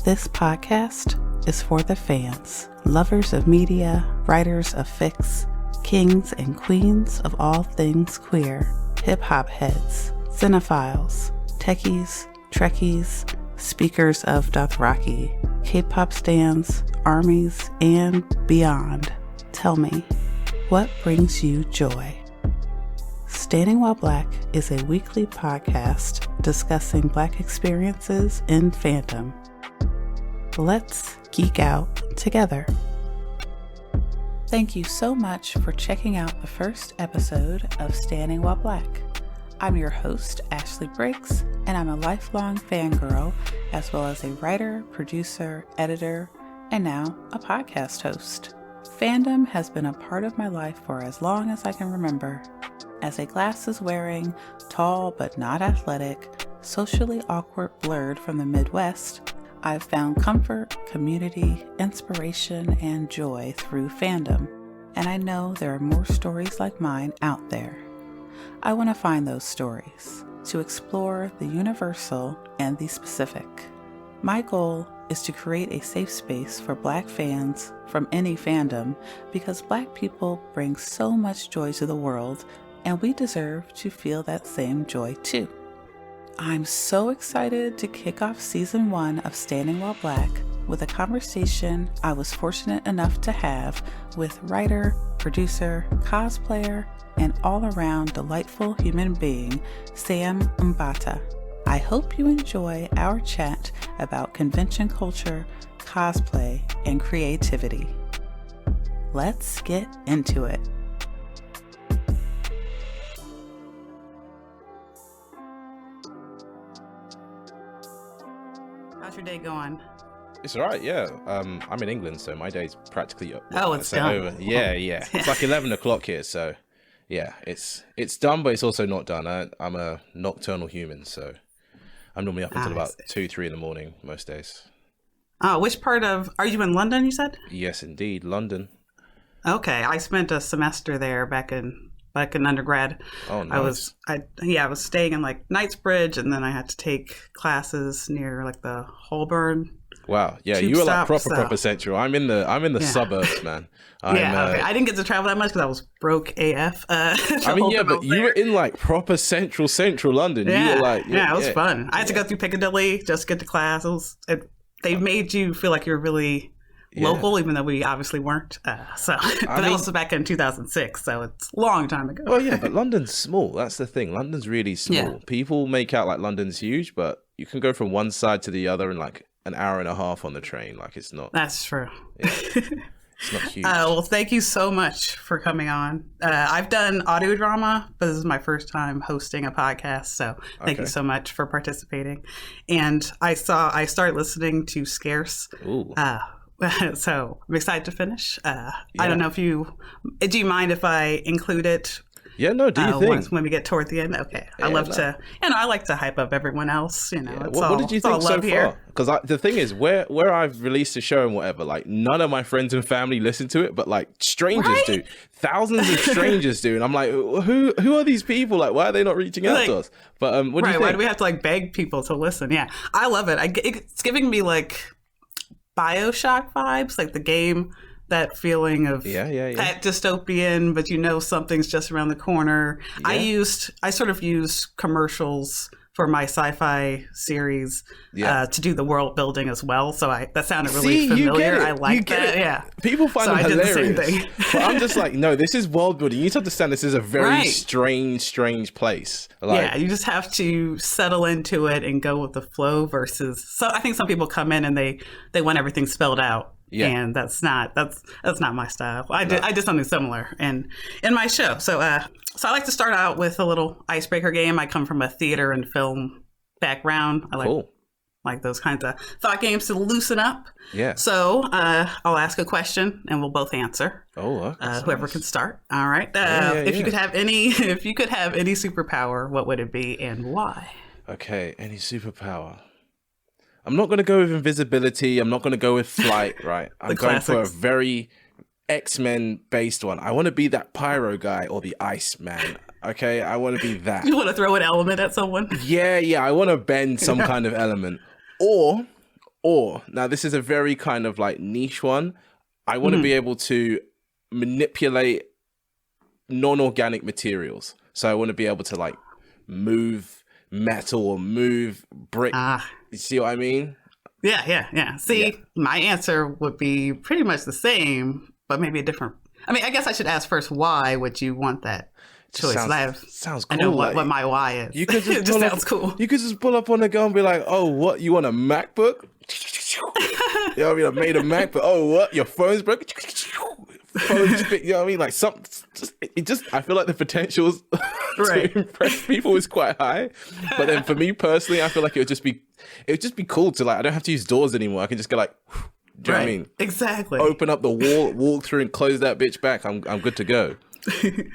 This podcast is for the fans, lovers of media, writers of fics, kings and queens of all things queer, hip-hop heads, cinephiles, techies, trekkies, speakers of Dothraki, K-pop stans, armies, and beyond. Tell me, what brings you joy? Standing While Black is a weekly podcast discussing Black experiences in fandom. Let's geek out together. Thank you so much for checking out the first episode of Standing While Black. I'm your host, Ashley Briggs, and I'm a lifelong fangirl, as well as a writer, producer, editor, and now a podcast host. Fandom has been a part of my life for as long as I can remember. As a glasses-wearing, tall but not athletic, socially awkward blurred from the Midwest, I've found comfort, community, inspiration, and joy through fandom, and I know there are more stories like mine out there. I want to find those stories, to explore the universal and the specific. My goal is to create a safe space for Black fans from any fandom, because Black people bring so much joy to the world, and we deserve to feel that same joy too. I'm so excited to kick off season 1 of Standing While Black with a conversation I was fortunate enough to have with writer, producer, cosplayer, and all-around delightful human being, Sam Mbatha. I hope you enjoy our chat about convention culture, cosplay, and creativity. Let's get into it. How's your day going? It's all right, yeah. I'm in England, so my day's practically up. Oh, it's done. Over. Yeah. It's like 11 o'clock here, so yeah, it's done, but it's also not done. I'm a nocturnal human, so I'm normally up until about 2-3 in the morning most days. Oh, which part of, are you in London, you said? Yes, indeed, London. Okay, I spent a semester there back in undergrad. Oh, nice. I was staying in like Knightsbridge, and then I had to take classes near like the Holborn. Wow, yeah, you were like proper central. I'm in the suburbs, man. Okay. I didn't get to travel that much because I was broke AF. I mean, yeah, but you were in like proper central London. Yeah, you were like, it was fun. I had to go through Piccadilly just to get to class. They made you feel like you're really local, even though we obviously weren't. That was back in 2006, so it's a long time ago. Well, yeah, but London's small. That's the thing. London's really small. Yeah. People make out like London's huge, but you can go from one side to the other in like an hour and a half on the train. Like, it's not. That's true. Yeah. It's not huge. Well, thank you so much for coming on. I've done audio drama, but this is my first time hosting a podcast, so thank you so much for participating. And I started listening to Scarce. Ooh. So I'm excited to finish. I don't know if do you mind if I include it? Yeah, no, do you think? When we get toward the end? Okay. Yeah, I like to hype up everyone else, you know. Yeah. What did you think so far? Because the thing is, where I've released a show and whatever, like none of my friends and family listen to it, but like strangers do. Thousands of strangers do. And I'm like, who are these people? Like, why are they not reaching out to us? But what do you think? Why do we have to like beg people to listen? Yeah, I love it. It's giving me like BioShock vibes, like the game, that feeling of that dystopian, but you know something's just around the corner. Yeah. I sort of used commercials for my sci-fi series to do the world building as well. So that sounded really familiar. I like that. Yeah. People find it hilarious. I did the same thing. But I'm just like, no, this is world building. You need to understand this is a very strange place. Like, you just have to settle into it and go with the flow versus. So I think some people come in and they want everything spelled out. Yeah. And that's not my style. I did something similar in my show. So I like to start out with a little icebreaker game. I come from a theater and film background. I like those kinds of thought games to loosen up. Yeah. So I'll ask a question and we'll both answer. Oh, whoever can start. All right. If you could have any superpower, what would it be and why? Okay, any superpower. I'm not going to go with invisibility. I'm not going to go with flight, right? I'm going for a very X-Men based one. I want to be that pyro guy or the ice man. Okay, I want to be that. You want to throw an element at someone? Yeah. I want to bend some kind of element. Or Or now this is a very kind of like niche one. I want to be able to manipulate non-organic materials. So I want to be able to like move metal or move brick. You see what I mean? Yeah. See, my answer would be pretty much the same, but maybe a different. I mean, I guess I should ask first, why would you want that choice? Sounds cool. I know what my why is. You could just it just sounds cool. You could just pull up on the go and be like, oh, what? You want a MacBook? You know what I mean? I made a MacBook. Oh, what? Your phone's broken? You know what I mean? Like I feel like the potentials to impress people is quite high. But then for me personally, I feel like it would just be cool to like, I don't have to use doors anymore. I can just go like, do you know what I mean? Exactly. Open up the wall, walk through and close that bitch back. I'm good to go.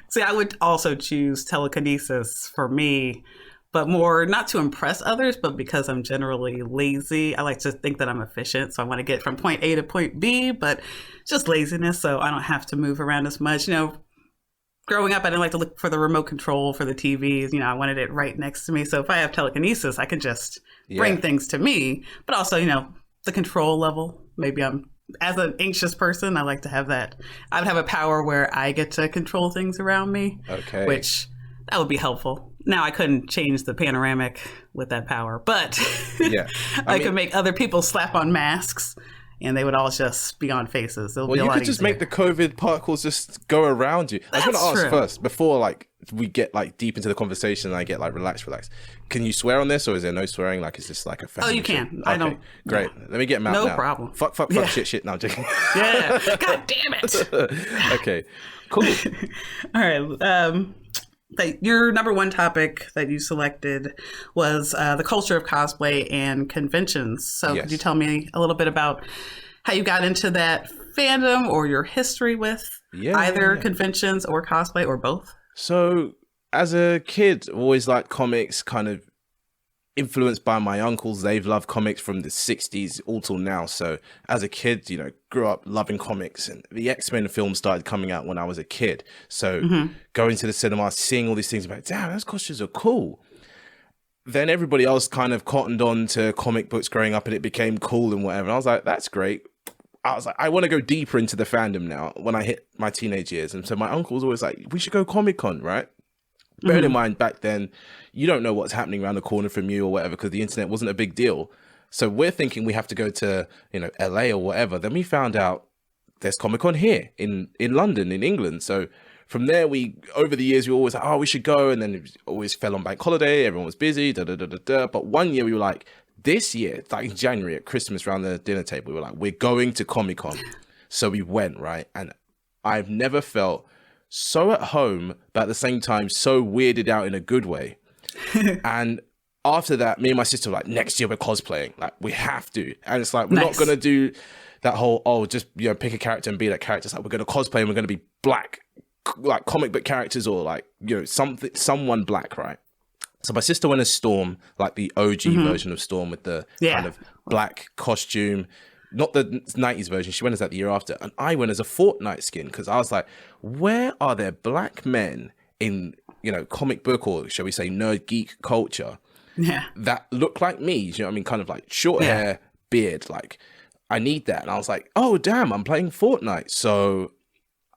See, I would also choose telekinesis for me, but more not to impress others, but because I'm generally lazy. I like to think that I'm efficient. So I want to get from point A to point B, but just laziness. So I don't have to move around as much. You know, growing up, I didn't like to look for the remote control for the TVs. You know, I wanted it right next to me. So if I have telekinesis, I can just bring things to me, but also, you know, the control level. Maybe as an anxious person, I like to have that. I would have a power where I get to control things around me. Okay. Which that would be helpful. Now I couldn't change the panoramic with that power, but I could make other people slap on masks and they would all just be on faces. It'll be a lot could just easier. make the COVID particles just go around you. I was going to ask first, before like we get like deep into the conversation and I get like relaxed. Can you swear on this, or is there no swearing? Like, is this like a family? Oh, you can. Okay, I don't. Great. Yeah. Let me get them out no now. problem. Fuck, shit. No, I'm joking. Yeah. God damn it. Okay, cool. All right. Your number one topic that you selected was the culture of cosplay and conventions. So could you tell me a little bit about how you got into that fandom or your history with either conventions or cosplay or both? So as a kid, I always liked comics, kind of influenced by my uncles. They've loved comics from the 60s all till now. So as a kid, you know, grew up loving comics, and the X-Men film started coming out when I was a kid. So going to the cinema, seeing all these things, like, damn, those costumes are cool. Then everybody else kind of cottoned on to comic books growing up and it became cool and whatever. And I was like, that's great. I was like, I want to go deeper into the fandom now when I hit my teenage years. And so my uncle was always like, we should go Comic-Con, right? Bearing in mind, back then, you don't know what's happening around the corner from you or whatever, because the internet wasn't a big deal. So we're thinking we have to go to, you know, LA or whatever. Then we found out there's Comic-Con here in London, in England. So from there, over the years, we always like, oh, we should go. And then it always fell on bank holiday. Everyone was busy, But one year we were like, this year, like in January at Christmas around the dinner table, we were like, we're going to Comic-Con. So we went, right? And I've never felt so at home, but at the same time, so weirded out in a good way. And after that, me and my sister were like, next year we're cosplaying. Like, we have to. And it's like, we're not going to do that whole, just, you know, pick a character and be that character. It's like, we're going to cosplay and we're going to be black, like comic book characters, or like, you know, someone black, right? So my sister went as Storm, like the OG version of Storm with the kind of black costume. Not the 90s version. She went as that the year after. And I went as a Fortnite skin, because I was like, where are there black men in, you know, comic book, or shall we say nerd geek culture that look like me? You know what I mean? Kind of like short hair, beard. Like, I need that. And I was like, oh, damn, I'm playing Fortnite. So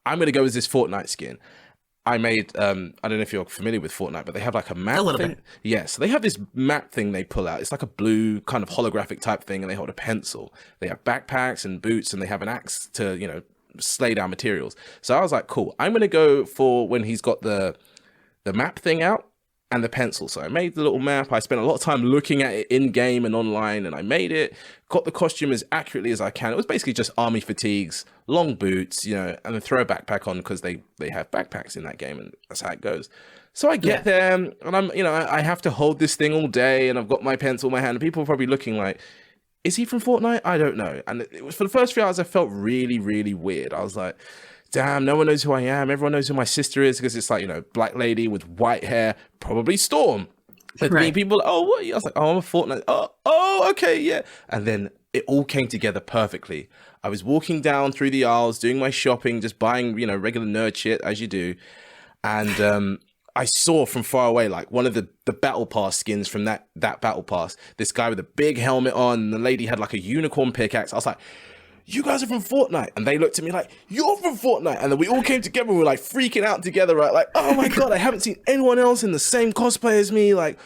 I'm going to go as this Fortnite skin. I made, I don't know if you're familiar with Fortnite, but they have like a map thing. Bit. Yeah, so they have this map thing they pull out. It's like a blue kind of holographic type thing, and they hold a pencil. They have backpacks and boots, and they have an axe to, you know, slay down materials. So I was like, cool, I'm going to go for when he's got the map thing out and the pencil. So I made the little map. I spent a lot of time looking at it in game and online, and I made it, got the costume as accurately as I can. It was basically just army fatigues, long boots, you know, and then throw a backpack on, because they have backpacks in that game, and that's how it goes. So I get there, and I'm, you know, I have to hold this thing all day, and I've got my pencil in my hand, and people are probably looking like, is he from Fortnite? I don't know. And it was, for the first few hours, I felt really, really weird. I was like, damn, no one knows who I am. Everyone knows who my sister is, because it's like, you know, black lady with white hair, probably Storm. But people, oh, what? I was like, oh, I'm a Fortnite. Oh, okay, yeah. And then it all came together perfectly. I was walking down through the aisles, doing my shopping, just buying, you know, regular nerd shit, as you do. And I saw from far away, like one of the battle pass skins from that battle pass, this guy with a big helmet on, and the lady had like a unicorn pickaxe. I was like, you guys are from Fortnite. And they looked at me like, you're from Fortnite. And then we all came together and we were like freaking out together, right? Like, oh my God, I haven't seen anyone else in the same cosplay as me. Like,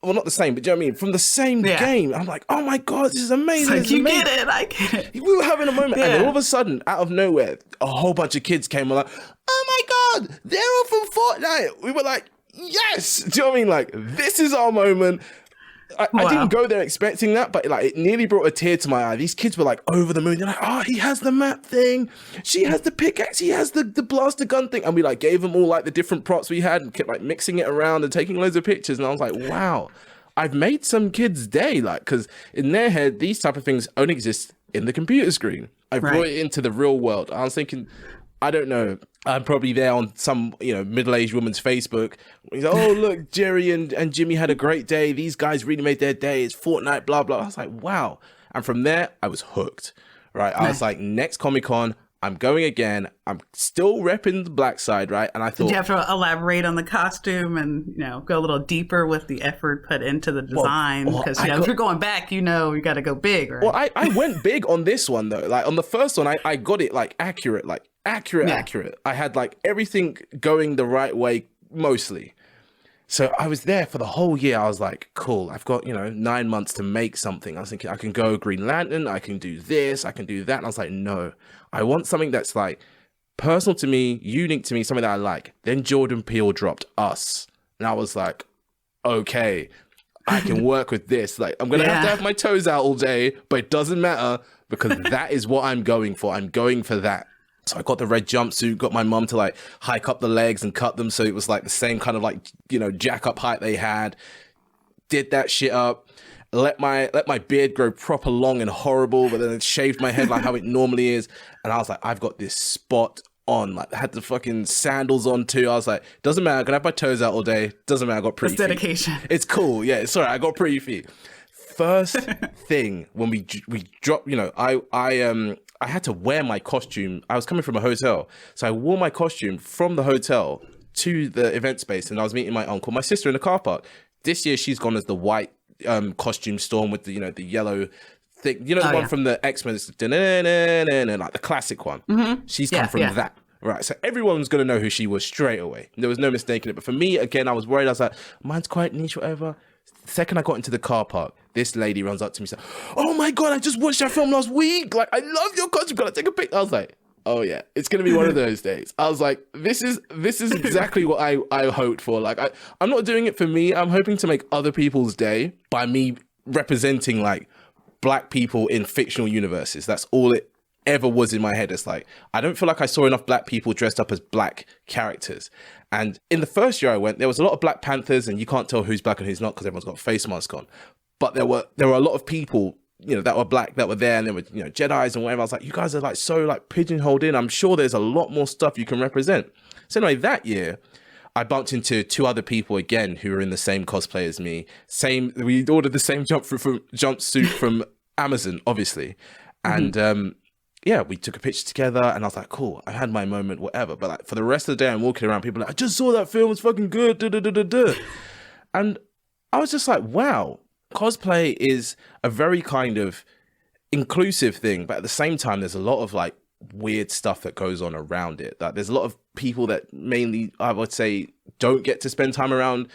well, not the same, but do you know what I mean? From the same game. I'm like, oh my God, this is amazing. It's like, you get it, I get it. We were having a moment. And then all of a sudden, out of nowhere, a whole bunch of kids came and were like, oh my God, they're all from Fortnite. We were like, yes. Do you know what I mean? Like, this is our moment. I didn't go there expecting that, but like it nearly brought a tear to my eye. These kids were like over the moon. They're like, oh, he has the map thing. She has the pickaxe. He has the blaster gun thing. And we like gave them all like the different props we had and kept like mixing it around and taking loads of pictures. And I was like, wow, I've made some kids' day. Like, because in their head, these type of things only exist in the computer screen. I brought it into the real world. I was thinking, I don't know. I'm probably there on some, middle-aged woman's Facebook. He's like, oh, look, Jerry and Jimmy had a great day. These guys really made their day. It's Fortnite, blah, blah. I was like, wow. And from there, I was hooked, right? I was like, next Comic-Con, I'm going again. I'm still repping the black side, right? And I thought... Did you have to elaborate on the costume and, go a little deeper with the effort put into the design? Because, if you're going back, you got to go big, right? Well, I went big on this one, though. Like, on the first one, I got it, like, accurate. I had like everything going the right way mostly. So I was there for the whole year. I was like, cool, I've got 9 months to make something. I was thinking I can go Green Lantern, I can do this, I can do that. And I was like, no, I want something that's like personal to me, unique to me, something that I like. Then Jordan Peele dropped Us, and I was like, okay, I can work with this. Like, I'm gonna have to have my toes out all day, but it doesn't matter because that is what I'm going for. I'm going for that. So I got the red jumpsuit, got my mum to like hike up the legs and cut them so it was like the same kind of like, jack up height they had. Did that shit up. Let my beard grow proper long and horrible, but then shaved my head like how it normally is. And I was like, I've got this spot on. Like, I had the fucking sandals on too. I was like, doesn't matter, I can have my toes out all day. Doesn't matter, I got pretty feet. Dedication. It's cool. Yeah, it's all right, I got pretty feet. First thing when we dropped, I had to wear my costume. I was coming from a hotel. So I wore my costume from the hotel to the event space, and I was meeting my uncle, my sister in the car park. This year, she's gone as the white costume storm with the, the yellow thing. The one from the X-Men, like the classic one. Mm-hmm. She's come from that. Right, so everyone's going to know who she was straight away. There was no mistaking it. But for me, again, I was worried. I was like, mine's quite niche, whatever. The second I got into the car park, this lady runs up to me and said, oh my God, I just watched that film last week. Like, I love your costume. Can I take a picture? I was like, oh yeah, it's going to be one of those days. I was like, this is exactly what I hoped for. Like, I'm not doing it for me. I'm hoping to make other people's day by me representing like black people in fictional universes. That's all it ever was in my head. It's like, I don't feel like I saw enough black people dressed up as black characters. And in the first year I went, there was a lot of Black Panthers, and you can't tell who's black and who's not because everyone's got a face mask on. But there were a lot of people, that were black that were there, and there were, Jedis and whatever. I was like, you guys are like so like pigeonholed in. I'm sure there's a lot more stuff you can represent. So anyway, that year I bumped into two other people again who were in the same cosplay as me. We ordered the same jumpsuit from Amazon, obviously. And we took a picture together, and I was like, cool, I had my moment, whatever. But like for the rest of the day, I'm walking around, people are like, I just saw that film, it's fucking good, da, da, da, da, da. And I was just like, wow, cosplay is a very kind of inclusive thing, but at the same time, there's a lot of like weird stuff that goes on around it. Like there's a lot of people that mainly, I would say, don't get to spend time around,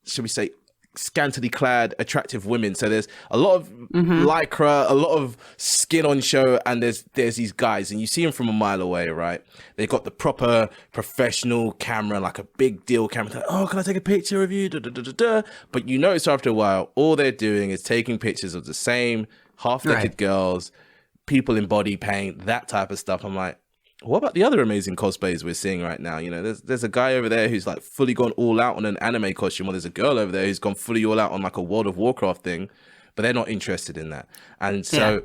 should we say, scantily clad attractive women. So there's a lot of lycra, a lot of skin on show, and there's these guys, and you see them from a mile away, right? They got the proper professional camera, like a big deal camera. Like, oh, can I take a picture of you? Da, da, da, da, da. But you notice after a while, all they're doing is taking pictures of the same half-naked girls, people in body paint, that type of stuff. I'm like, what about the other amazing cosplays we're seeing right now? There's a guy over there who's like fully gone all out on an anime costume, or there's a girl over there who's gone fully all out on like a World of Warcraft thing, but they're not interested in that. And so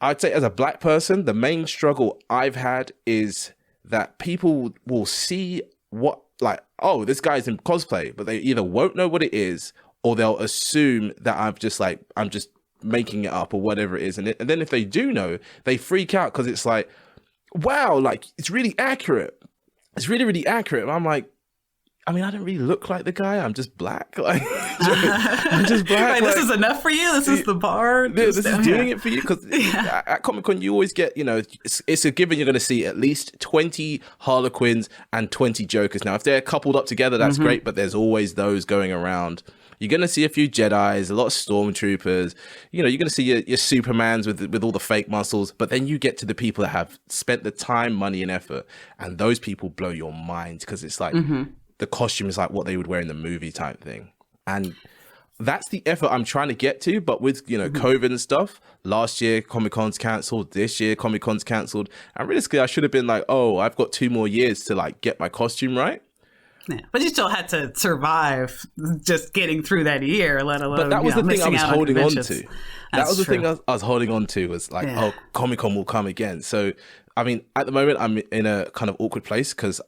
I'd say as a black person, the main struggle I've had is that people will see what, like, oh, this guy's in cosplay, but they either won't know what it is, or they'll assume that I'm just making it up or whatever it is. And then if they do know, they freak out because it's like, wow, like it's really accurate. It's really, really accurate. And I'm like, I mean, I don't really look like the guy. I'm just black. Like, I'm just black. Right, this is enough for you? This is the bar? This is doing it for you? Because at Comic-Con, you always get, it's a given you're going to see at least 20 Harlequins and 20 Jokers. Now, if they're coupled up together, that's great, but there's always those going around. You're going to see a few Jedis, a lot of Stormtroopers. You're going to see your Supermans with all the fake muscles. But then you get to the people that have spent the time, money, and effort. And those people blow your mind because it's like the costume is like what they would wear in the movie type thing. And that's the effort I'm trying to get to. But with, COVID and stuff, last year Comic-Con's cancelled. This year Comic-Con's cancelled. And realistically, I should have been like, oh, I've got 2 more years to like get my costume right. Yeah, but you still had to survive just getting through that year, let alone. But that was the thing I was holding on to. That was the true. thing I was holding on to was like, oh, Comic-Con will come again. So, I mean, at the moment, I'm in a kind of awkward place because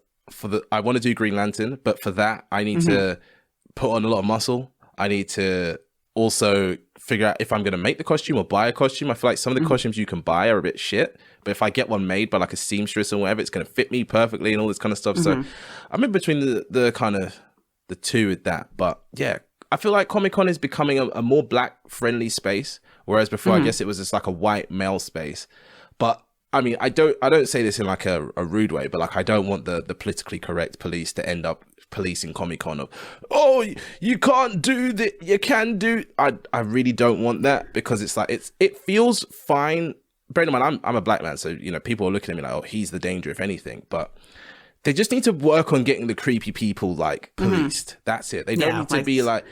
I want to do Green Lantern, but for that, I need to put on a lot of muscle. I need to also figure out if I'm going to make the costume or buy a costume. I feel like some of the costumes you can buy are a bit shit, but if I get one made by like a seamstress or whatever, it's going to fit me perfectly and all this kind of stuff. So I'm in between the kind of the two with that. But yeah, I feel like Comic-Con is becoming a more black friendly space, whereas before I guess it was just like a white male space. But I mean, I don't say this in like a rude way, but like I don't want the politically correct police to end up policing Comic-Con of, oh, you can't do that, you can do. I really don't want that because it's like it feels fine. Bear in mind, I'm a black man, so people are looking at me like, oh, he's the danger if anything. But they just need to work on getting the creepy people like policed. That's it. They don't need to be like,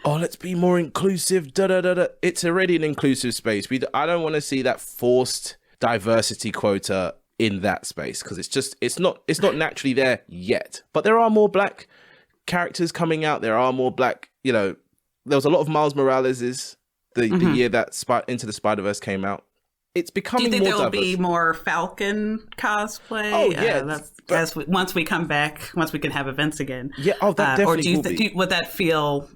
oh, let's be more inclusive. Da da da da. It's already an inclusive space. I don't want to see that forced diversity quota in that space because it's not naturally there yet. But there are more black characters coming out. There are more black. There was a lot of Miles Morales' the year that Into the Spider-Verse came out. It's becoming more diverse. Do you think there'll be more Falcon cosplay? Oh yeah, once we come back, once we can have events again. Yeah, oh, that definitely will be. Would that feel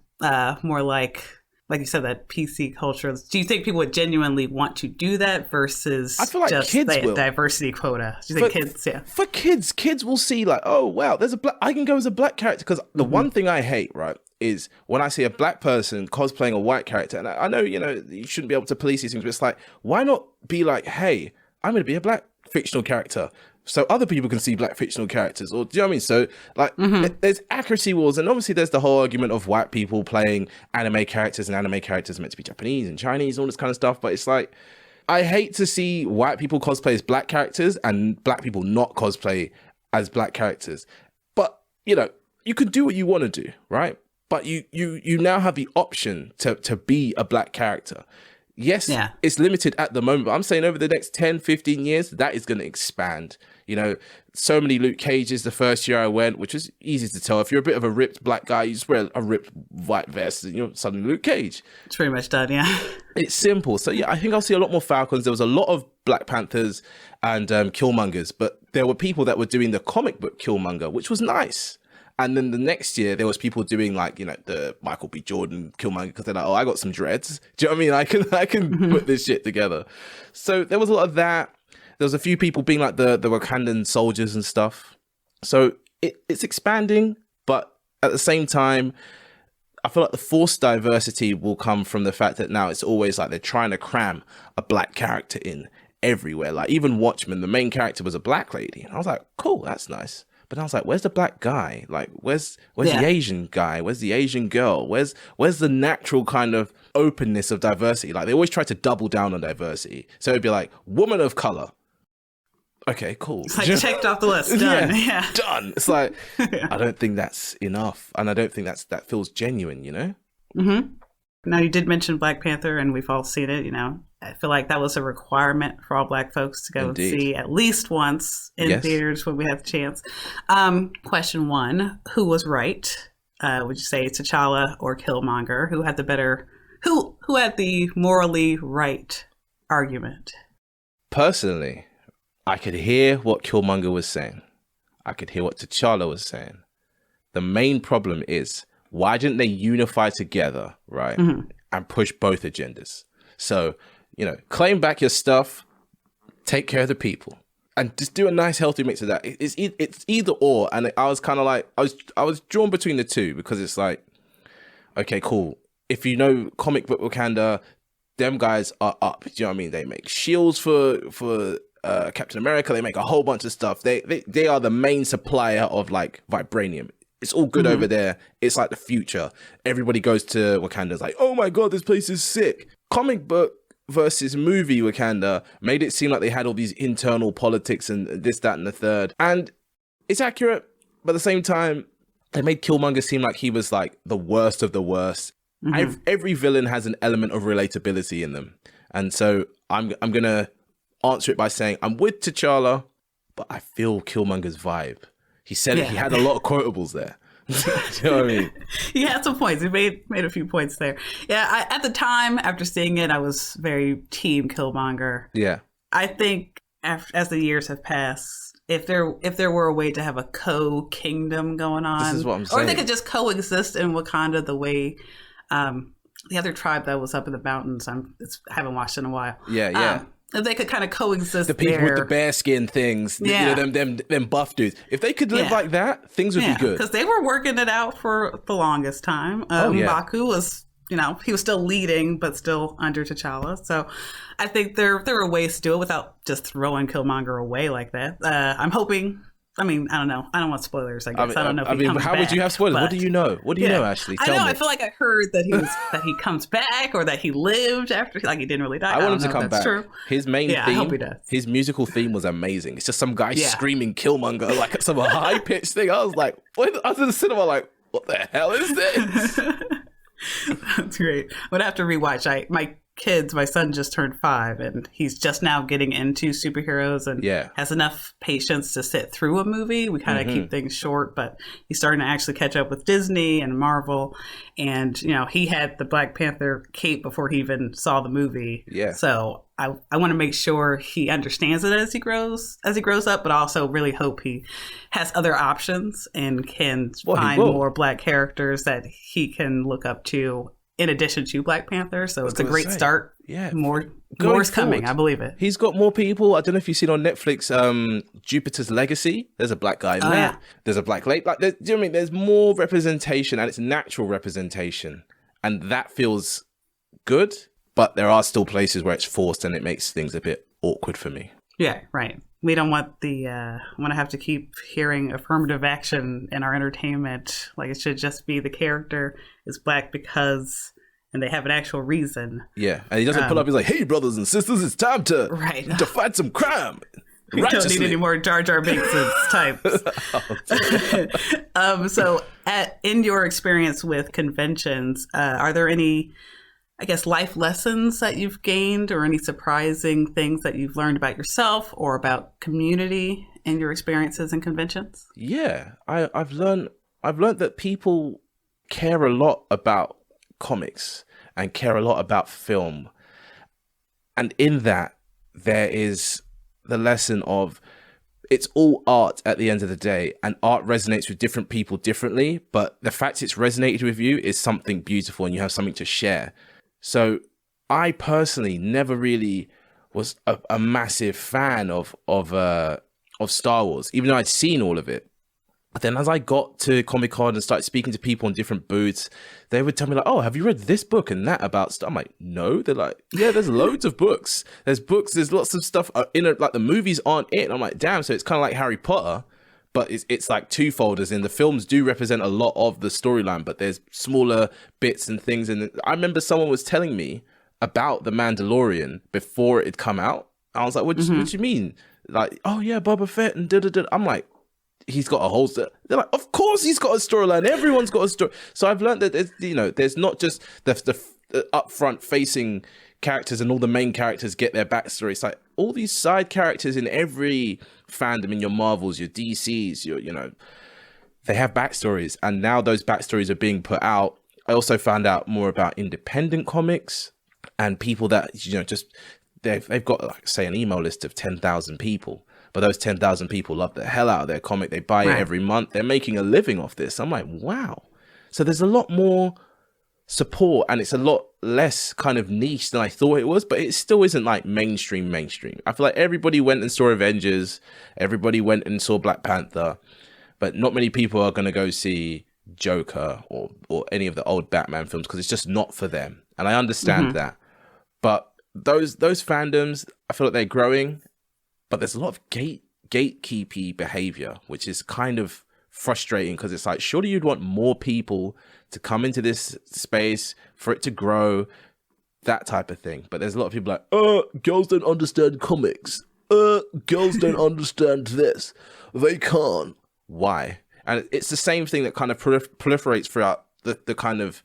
more like you said, that PC culture? Do you think people would genuinely want to do that versus I feel like just kids the will. Diversity quota? Do you think kids? Yeah. For kids will see like, oh wow, I can go as a black character because the one thing I hate, right, is when I see a black person cosplaying a white character, and I know you shouldn't be able to police these things, but it's like, why not be like, hey, I'm going to be a black fictional character so other people can see black fictional characters, or do you know what I mean? So like there's accuracy wars, and obviously there's the whole argument of white people playing anime characters, and anime characters are meant to be Japanese and Chinese and all this kind of stuff, but it's like, I hate to see white people cosplay as black characters and black people not cosplay as black characters. But you can do what you want to do, right? But you now have the option to be a black character. Yes, it's limited at the moment, but I'm saying over the next 10, 15 years, that is going to expand. So many Luke Cages the first year I went, which was easy to tell. If you're a bit of a ripped black guy, you just wear a ripped white vest and you're suddenly Luke Cage. It's pretty much done, yeah. It's simple. So yeah, I think I'll see a lot more Falcons. There was a lot of Black Panthers and Killmongers, but there were people that were doing the comic book Killmonger, which was nice. And then the next year, there was people doing like, the Michael B. Jordan Killmonger because they're like, oh, I got some dreads. Do you know what I mean? I can put this shit together. So there was a lot of that. There was a few people being like the Wakandan soldiers and stuff. So it's expanding, but at the same time, I feel like the forced diversity will come from the fact that now it's always like they're trying to cram a black character in everywhere. Like even Watchmen, the main character was a black lady. And I was like, cool, that's nice. But I was like, where's the black guy? Like, where's the Asian guy? Where's the Asian girl? Where's the natural kind of openness of diversity? Like, they always try to double down on diversity. So it'd be like, woman of color. Okay, cool. It's like checked off the list. Done. Yeah. Done. It's like, I don't think that's enough. And I don't think that feels genuine, Mm-hmm. Now, you did mention Black Panther, and we've all seen it, I feel like that was a requirement for all Black folks to go and see at least once in theaters when we have the chance. Question 1, who was right? Would you say T'Challa or Killmonger? Who had the morally right argument? Personally, I could hear what Killmonger was saying. I could hear what T'Challa was saying. The main problem is, why didn't they unify together, right? And push both agendas? So, claim back your stuff, take care of the people. and just do a nice healthy mix of that. It's either or, and I was kind of like I was drawn between the two because it's like, okay, cool. If you know comic book Wakanda, them guys are up. Do you know what I mean? They make shields for Captain America. They make a whole bunch of stuff. They are the main supplier of like vibranium. It's all good over there. It's like the future. Everybody goes to Wakanda. It's like, oh my god, this place is sick. Comic book versus movie Wakanda made it seem like they had all these internal politics and this, that, and the third. And it's accurate, but at the same time, they made Killmonger seem like he was like the worst of the worst. Every villain has an element of relatability in them. And so I'm going to answer it by saying I'm with T'Challa, but I feel Killmonger's vibe. He said it. He had a lot of quotables there. Do you know what I mean? He had some points. He made a few points there. Yeah, at the time, after seeing it, I was very team Killmonger. Yeah. I think as the years have passed, if there were a way to have a co-kingdom going on, this is what I'm saying. or they could just coexist in Wakanda the way the other tribe that was up in the mountains, I haven't watched in a while. Yeah. If they could kind of coexist, the people with the bear skin things, you know, them buff dudes. If they could live like that, things would be good. Because they were working it out for the longest time. M'Baku was, he was still leading, but still under T'Challa. So I think there are ways to do it without just throwing Killmonger away like that. I'm hoping. I mean, I don't know. I don't want spoilers. I guess I don't know. If he comes how back, would you have spoilers? What do you know? What do you know, Ashley? Tell me. I feel like I heard that that he comes back or that he lived after, like he didn't really die. I want him to come back. True. His main theme, I hope he does. His musical theme was amazing. It's just some guy screaming Killmonger like some high pitched thing. I was like, I was in the cinema like, what the hell is this? That's great. I'm gonna have to rewatch. My son just turned 5 and he's just now getting into superheroes and has enough patience to sit through a movie. We kind of keep things short, but he's starting to actually catch up with Disney and Marvel. And, he had the Black Panther cape before he even saw the movie. Yeah. So I want to make sure he understands it as he grows up, but also really hope he has other options and can find more Black characters that he can look up to in addition to Black Panther. So it's a great start. Yeah. More's coming. I believe it. He's got more people. I don't know if you've seen on Netflix, Jupiter's Legacy. There's a Black guy in there. Yeah. There's a Black lady. Like, do you know what I mean? There's more representation and it's natural representation. And that feels good. But there are still places where it's forced and it makes things a bit awkward for me. Yeah, right. We don't want want to have to keep hearing affirmative action in our entertainment. Like it should just be the character is Black because, and they have an actual reason. Yeah, and he doesn't pull up. He's like, "Hey, brothers and sisters, it's time to fight some crime." We don't need any more Jar Jar Binks types. So, in your experience with conventions, are there any, I guess, life lessons that you've gained or any surprising things that you've learned about yourself or about community in your experiences in conventions? Yeah, I've learned that people care a lot about comics and care a lot about film. And in that, there is the lesson of it's all art at the end of the day, and art resonates with different people differently. But the fact it's resonated with you is something beautiful and you have something to share. So I personally never really was a massive fan of Star Wars, even though I'd seen all of it. But then as I got to Comic-Con and started speaking to people in different booths, they would tell me like, "Oh, have you read this book and that about stuff?" I'm like, "No." They're like, "Yeah, there's loads of books. There's books. There's lots of stuff in it. Like the movies aren't it." And I'm like, "Damn." So it's kind of like Harry Potter, but it's like twofold, as in the films do represent a lot of the storyline, but there's smaller bits and things. And I remember someone was telling me about The Mandalorian before it had come out. I was like, what do you mean? Like, "Oh yeah, Boba Fett and da-da-da." I'm like, he's got a whole story. They're like, of course he's got a storyline. Everyone's got a story. So I've learned that there's not just the upfront facing characters and all the main characters get their backstory. It's like all these side characters in every fandom, in your Marvels, your DCs, they have backstories, and now those backstories are being put out. I also found out more about independent comics and people that just they've got, like, say, an email list of 10,000 people. But those 10,000 people love the hell out of their comic. They buy it every month. They're making a living off this. I'm like, wow. So there's a lot more support, and it's a lot less kind of niche than I thought it was, but it still isn't like mainstream. I feel like everybody went and saw Avengers, everybody went and saw Black Panther, but not many people are going to go see Joker or any of the old Batman films because it's just not for them. And I understand that. But those fandoms, I feel like they're growing, but there's a lot of gatekeepy behavior, which is kind of frustrating because it's like, surely you'd want more people to come into this space for it to grow, that type of thing. But there's a lot of people like, girls don't understand comics. Girls don't understand this. They can't. Why? And it's the same thing that kind of proliferates throughout the kind of,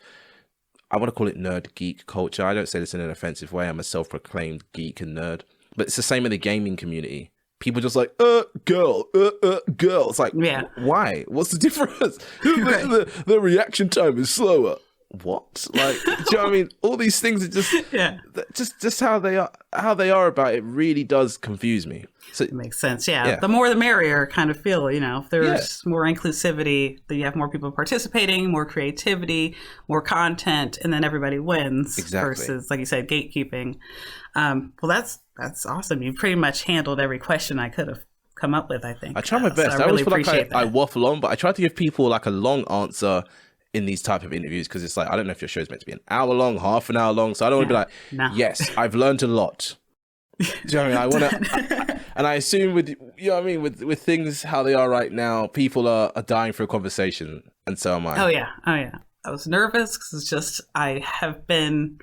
I want to call it nerd geek culture. I don't say this in an offensive way. I'm a self-proclaimed geek and nerd. But it's the same in the gaming community. People just like, girl. It's like, why? What's the difference? The reaction time is slower. What? Like, do you know what I mean? All these things are just how they are about it really does confuse me. So it makes sense. Yeah. The more the merrier kind of feel, if there's more inclusivity, then you have more people participating, more creativity, more content, and then everybody wins. Exactly. Versus, like you said, gatekeeping. Well, that's awesome. You pretty much handled every question I could have come up with, I think. I try my best. So I really always feel like appreciate I waffle on, but I try to give people like a long answer in these type of interviews because it's like, I don't know if your show's meant to be an hour long, half an hour long, so I don't want to be like, yes, I've learned a lot. Do you know what I mean? I want to, and I assume with, you know what I mean, with things how they are right now, people are dying for a conversation, and so am I. Oh yeah. I was nervous because it's just, I've been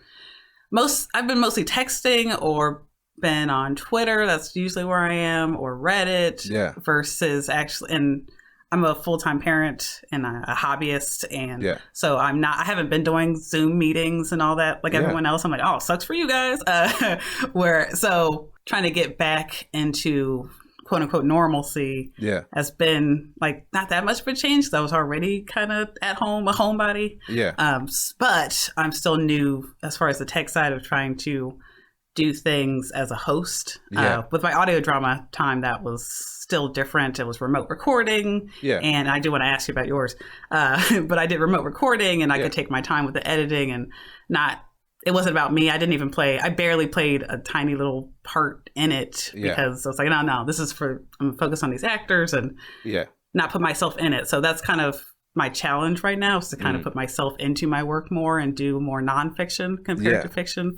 mostly texting or been on Twitter. That's usually where I am, or Reddit. Yeah. Versus actually, and I'm a full-time parent and a hobbyist, and so I haven't been doing Zoom meetings and all that like everyone else. I'm like, oh, sucks for you guys. So trying to get back into quote unquote normalcy has been like not that much of a change because I was already kind of at home, a homebody. But I'm still new as far as the tech side of trying to do things as a host. With my audio drama time, that was still different. It was remote recording. And I do want to ask you about yours. But I did remote recording, and I could take my time with the editing, and it wasn't about me. I barely played a tiny little part in it because I was like, no, this is I'm focused on these actors and not put myself in it. So that's kind of my challenge right now, is to kind of put myself into my work more and do more nonfiction compared to fiction.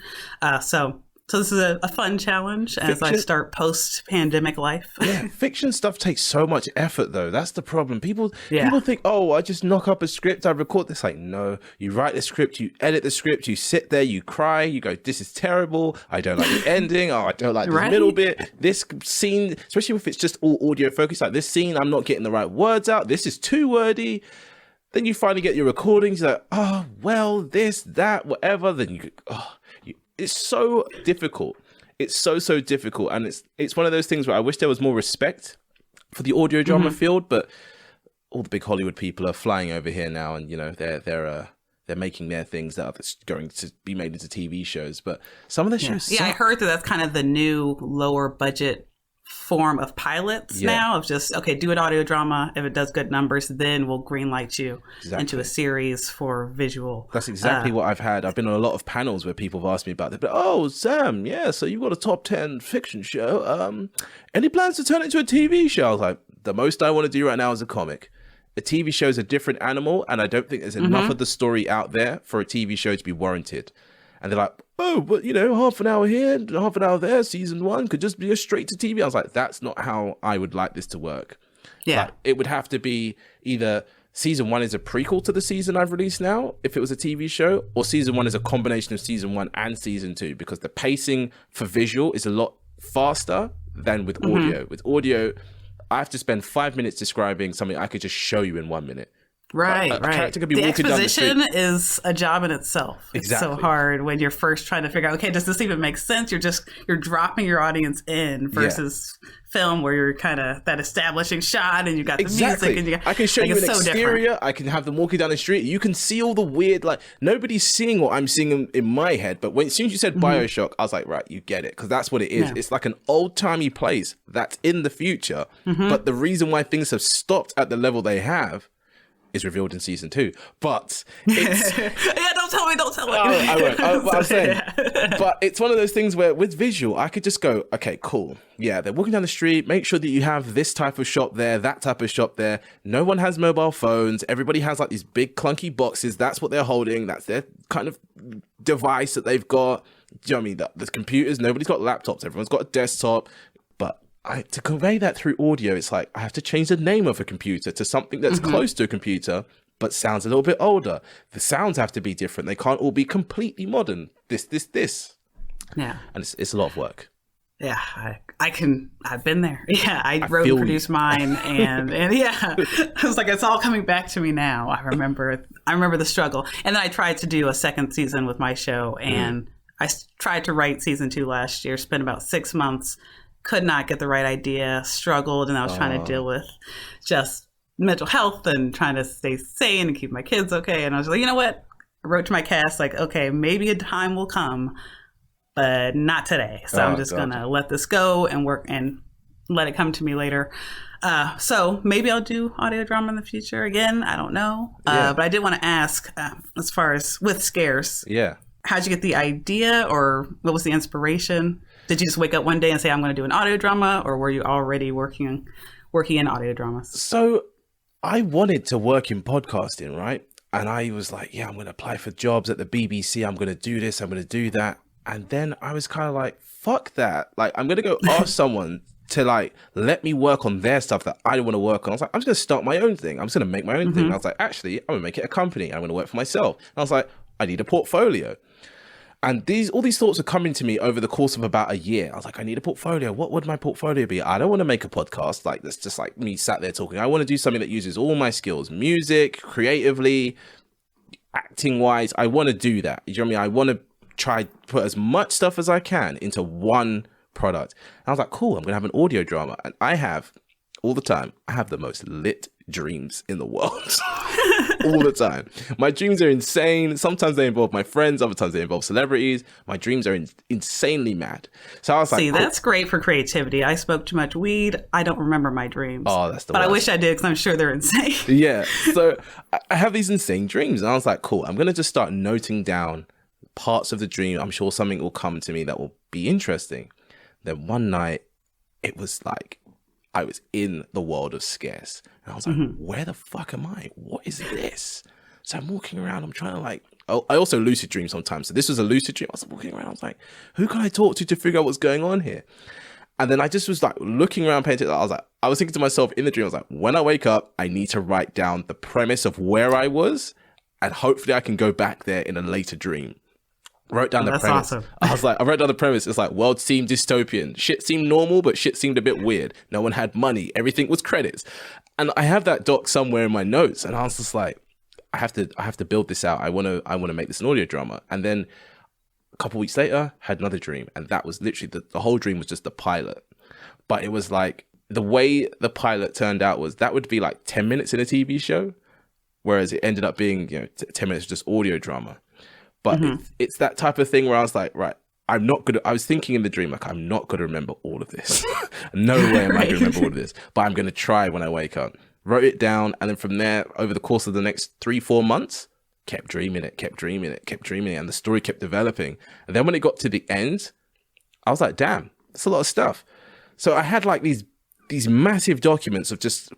So this is a fun challenge as I start post-pandemic life. Fiction stuff takes so much effort, though. That's the problem. People think, oh, I just knock up a script, I record this. Like, no, you write the script, you edit the script, you sit there, you cry, you go, this is terrible. I don't like the ending. Oh, I don't like the middle bit. This scene, especially if it's just all audio focused, like this scene, I'm not getting the right words out. This is too wordy. Then you finally get your recordings. You're like, oh, well, this, that, whatever. Then you go, it's so difficult. It's so difficult, and it's one of those things where I wish there was more respect for the audio drama field. But all the big Hollywood people are flying over here now, and they're making their things that are going to be made into TV shows. But some of the shows, suck. I heard that's kind of the new lower budget form of pilots now, of just, okay, do an audio drama. If it does good numbers, then we'll greenlight you into a series for visual. That's exactly what I've had. I've been on a lot of panels where people have asked me about it. But, oh, Sam, so you've got a top 10 fiction show. Any plans to turn it into a TV show? I was like, the most I want to do right now is a comic. A TV show is a different animal, and I don't think there's enough of the story out there for a TV show to be warranted. And they're like, oh, but half an hour here, half an hour there, season 1 could just be a straight to TV. I was like, that's not how I would like this to work. Like, it would have to be either season 1 is a prequel to the season I've released now, if it was a TV show, or season 1 is a combination of season 1 and season 2, because the pacing for visual is a lot faster than with audio. With audio, I have to spend 5 minutes describing something I could just show you in 1 minute. Right. A character could be the walking down the street. exposition is a job in itself. Exactly. It's so hard when you're first trying to figure out, okay, does this even make sense? You're dropping your audience in versus film where you're kind of that establishing shot and you got the music. And I can show you an exterior. I can have them walking down the street. You can see all the weird, like, nobody's seeing what I'm seeing in my head. But as soon as you said Bioshock, I was like, right, you get it. Because that's what it is. Yeah. It's like an old-timey place that's in the future. But the reason why things have stopped at the level they have is revealed in season 2, but it's don't tell me. I won't. But I'm saying, but it's one of those things where with visual, I could just go, okay, cool. Yeah, they're walking down the street. Make sure that you have this type of shop there, that type of shop there. No one has mobile phones. Everybody has like these big clunky boxes. That's what they're holding. That's their kind of device that they've got. Do you know what I mean? The computers. Nobody's got laptops. Everyone's got a desktop. But to convey that through audio, it's like I have to change the name of a computer to something that's close to a computer, but sounds a little bit older. The sounds have to be different. They can't all be completely modern. This. Yeah. And it's a lot of work. Yeah, I've been there. Yeah, I wrote and produced mine, and yeah, I was like, it's all coming back to me now. I remember the struggle. And then I tried to do a second season with my show, and I tried to write season 2 last year, spent about 6 months, could not get the right idea, struggled, and I was trying to deal with just mental health and trying to stay sane and keep my kids okay. And I was like, you know what? I wrote to my cast, like, okay, maybe a time will come, but not today. So I'm just going to let this go and work and let it come to me later. So maybe I'll do audio drama in the future again. I don't know. But I did want to ask, as far as with Scares, how'd you get the idea, or what was the inspiration? Did you just wake up one day and say, I'm going to do an audio drama, or were you already working in audio dramas? So I wanted to work in podcasting, right? And I was like, yeah, I'm going to apply for jobs at the BBC. I'm going to do this. I'm going to do that. And then I was kind of like, fuck that. Like, I'm going to go ask someone to like, let me work on their stuff that I don't want to work on. I was like, I'm just going to start my own thing. I'm just going to make my own thing. And I was like, actually, I'm going to make it a company. I'm going to work for myself. And I was like, I need a portfolio. And all these thoughts are coming to me over the course of about a year. I was like, I need a portfolio. What would my portfolio be? I don't want to make a podcast like that's just like me sat there talking. I want to do something that uses all my skills, music, creatively, acting wise. I want to do that. You know what I mean? I want to try to put as much stuff as I can into one product. And I was like, cool, I'm going to have an audio drama. And I have all the time, I have the most lit dreams in the world. All the time. My dreams are insane. Sometimes they involve my friends, other times they involve celebrities. My dreams are insanely mad. So I was like, see, that's great for creativity. I smoke too much weed. I don't remember my dreams. Oh, that's the But worst. I wish I did, because I'm sure they're insane. Yeah. So I have these insane dreams. And I was like, cool, I'm going to just start noting down parts of the dream. I'm sure something will come to me that will be interesting. Then one night, it was like, I was in the world of Scares. And I was like, where the fuck am I? What is this? So I'm walking around. I'm trying to like, I also lucid dream sometimes. So this was a lucid dream. I was walking around. I was like, who can I talk to figure out what's going on here? And then I just was like looking around, paying attention. I was thinking to myself in the dream, I was like, when I wake up, I need to write down the premise of where I was. And hopefully I can go back there in a later dream. Wrote down the premise. Awesome. I was like, I wrote down the premise. It's like, world seemed dystopian. Shit seemed normal, but shit seemed a bit weird. No one had money. Everything was credits. And I have that doc somewhere in my notes. And I was just like, I have to build this out. I want to make this an audio drama. And then a couple of weeks later, had another dream. And that was literally the whole dream was just the pilot. But it was like, the way the pilot turned out was that would be like 10 minutes in a TV show. Whereas it ended up being, 10 minutes just audio drama. But it's that type of thing where I was like, right, I was thinking in the dream, like, I'm not going to remember all of this. No way am I going to remember all of this. But I'm going to try when I wake up. Wrote it down. And then from there, over the course of the next 3-4 months, kept dreaming it. And the story kept developing. And then when it got to the end, I was like, damn, that's a lot of stuff. So I had like these massive documents of just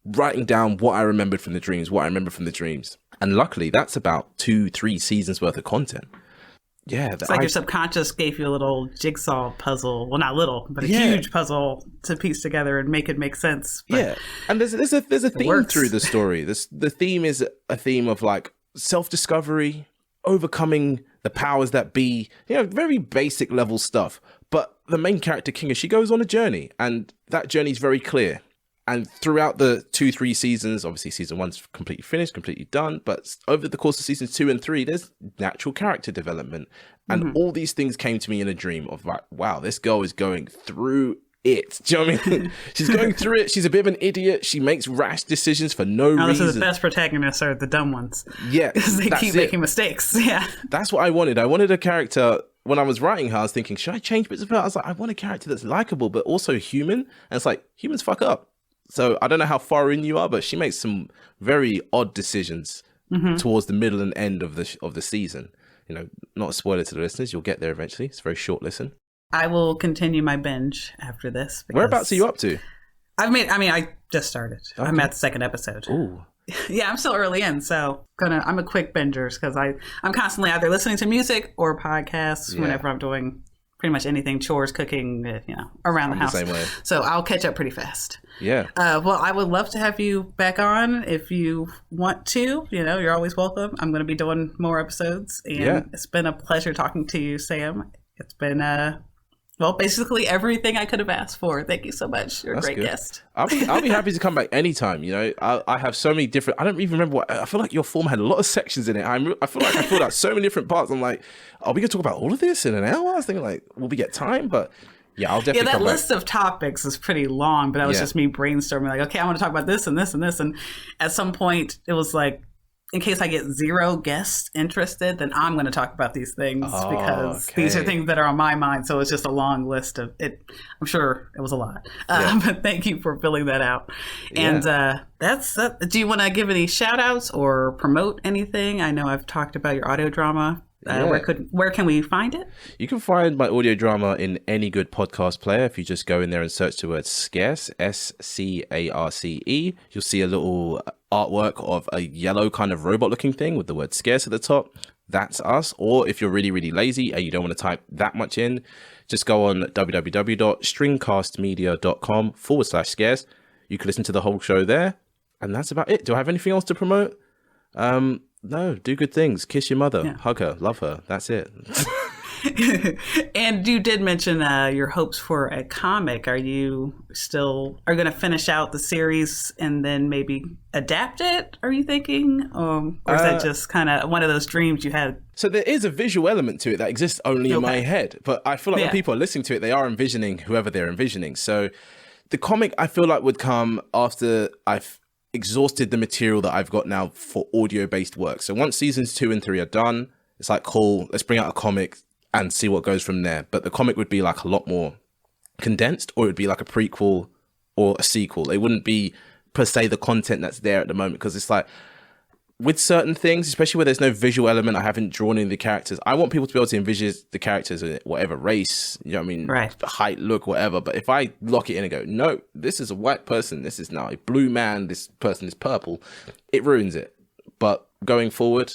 writing down what I remembered from the dreams. And luckily, that's about 2-3 seasons worth of content. Yeah. It's like your subconscious gave you a little jigsaw puzzle. Well, not little, but a huge puzzle to piece together and make it make sense. But yeah. And there's a theme through the story. The theme is a theme of like self-discovery, overcoming the powers that be, very basic level stuff. But the main character, Kinga, she goes on a journey, and that journey is very clear. And throughout the 2-3 seasons, obviously season 1's completely finished, completely done. But over the course of seasons 2 and 3, there's natural character development. And all these things came to me in a dream of like, wow, this girl is going through it. Do you know what I mean? She's going through it. She's a bit of an idiot. She makes rash decisions for no reason. So the best protagonists are the dumb ones. Yeah. Because they keep making mistakes. Yeah. That's what I wanted. I wanted a character. When I was writing her, I was thinking, should I change bits of her? I was like, I want a character that's likable, but also human. And it's like, humans fuck up. So I don't know how far in you are, but she makes some very odd decisions towards the middle and end of the season. You know, not a spoiler to the listeners. You'll get there eventually. It's a very short listen. I will continue my binge after this. Whereabouts are you up to? I just started. Okay. I'm at the second episode. Ooh. Yeah, I'm still early in, so I'm a quick binger because I'm constantly either listening to music or podcasts whenever I'm doing pretty much anything, chores, cooking, around the house. The same way. So I'll catch up pretty fast. Yeah. Well, I would love to have you back on if you want to. You're always welcome. I'm going to be doing more episodes, and it's been a pleasure talking to you, Sam. It's been basically everything I could have asked for. Thank you so much. You're a great guest. I'll be happy to come back anytime. I have so many different. I don't even remember I feel like your form had a lot of sections in it. I feel like I filled out so many different parts. I'm like, are we gonna talk about all of this in an hour? I was thinking like, will we get time? But yeah, I'll definitely. Yeah, that list of topics is pretty long, but that was just me brainstorming. Like, okay, I want to talk about this and this and this, and at some point it was like, in case I get zero guests interested, then I'm going to talk about these things because these are things that are on my mind. So it's just a long list of it. I'm sure it was a lot, but thank you for filling that out. And do you want to give any shout outs or promote anything? I know I've talked about your audio drama. Where can we find it? You can find my audio drama in any good podcast player. If you just go in there and search the word Scarce, SCARCE, you'll see a little artwork of a yellow kind of robot looking thing with the word Scarce at the top. That's us. Or if you're really, really lazy and you don't want to type that much in, just go on www.stringcastmedia.com/Scarce. You can listen to the whole show there. And that's about it. Do I have anything else to promote? No, do good things. Kiss your mother. Hug her. Love her. That's it. And you did mention your hopes for a comic. Are you going to finish out the series and then maybe adapt it? Are you thinking? Or is that just kind of one of those dreams you had? So there is a visual element to it that exists only in my head. But I feel like when people are listening to it, they are envisioning whoever they're envisioning. So the comic, I feel like, would come after I've exhausted the material that I've got now for audio-based work. So once seasons 2 and 3 are done, it's like, cool, let's bring out a comic and see what goes from there. But the comic would be like a lot more condensed, or it would be like a prequel or a sequel. It wouldn't be per se the content that's there at the moment, because it's like with certain things, especially where there's no visual element, I haven't drawn in the characters. I want people to be able to envision the characters in whatever race, right. Height, look, whatever. But if I lock it in and go, no, this is a white person, this is now a blue man, this person is purple, it ruins it. But going forward,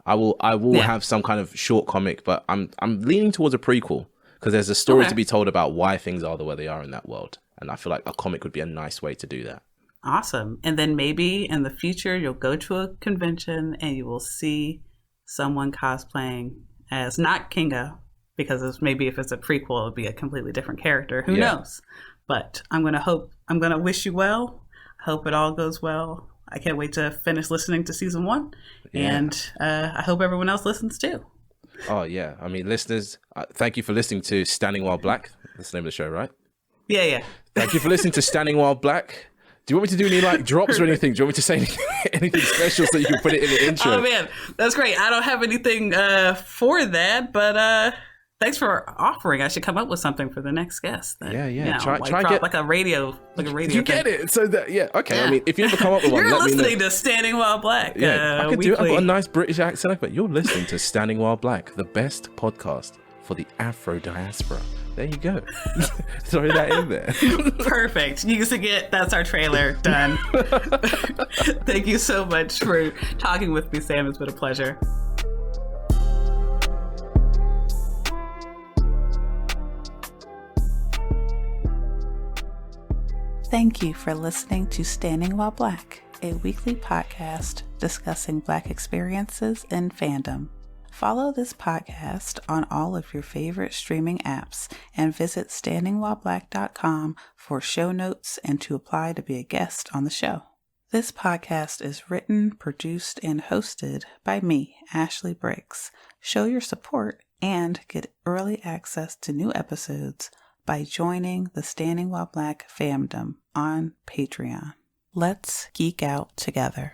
I will have some kind of short comic, but I'm leaning towards a prequel because there's a story to be told about why things are the way they are in that world. And I feel like a comic would be a nice way to do that. Awesome. And then maybe in the future, you'll go to a convention and you will see someone cosplaying as not Kinga, because maybe if it's a prequel, it'll be a completely different character. Who knows? But I'm going to wish you well. I hope it all goes well. I can't wait to finish listening to season 1. Yeah. And I hope everyone else listens too. Oh, yeah. I mean, listeners, thank you for listening to Standing While Black. That's the name of the show, right? Yeah. Thank you for listening to Standing While Black. Do you want me to do any drops or anything? Do you want me to say anything special so you can put it in the intro? Oh man, that's great. I don't have anything for that, but thanks for offering. I should come up with something for the next guest. Yeah. Try get like a radio. You get it? So that okay. Yeah. I mean, if you ever come up with one, you're let me know. listening to Standing While Black. Yeah, I can do it. I've got a nice British accent, but you're listening to Standing While Black, the best podcast for the Afro diaspora. There you go. Throw that in there. Perfect. You can get that's our trailer done. Thank you so much for talking with me, Sam. It's been a pleasure. Thank you for listening to Standing While Black, a weekly podcast discussing Black experiences in fandom. Follow this podcast on all of your favorite streaming apps and visit standingwhileblack.com for show notes and to apply to be a guest on the show. This podcast is written, produced, and hosted by me, Ashley Briggs. Show your support and get early access to new episodes by joining the Standing While Black fandom on Patreon. Let's geek out together.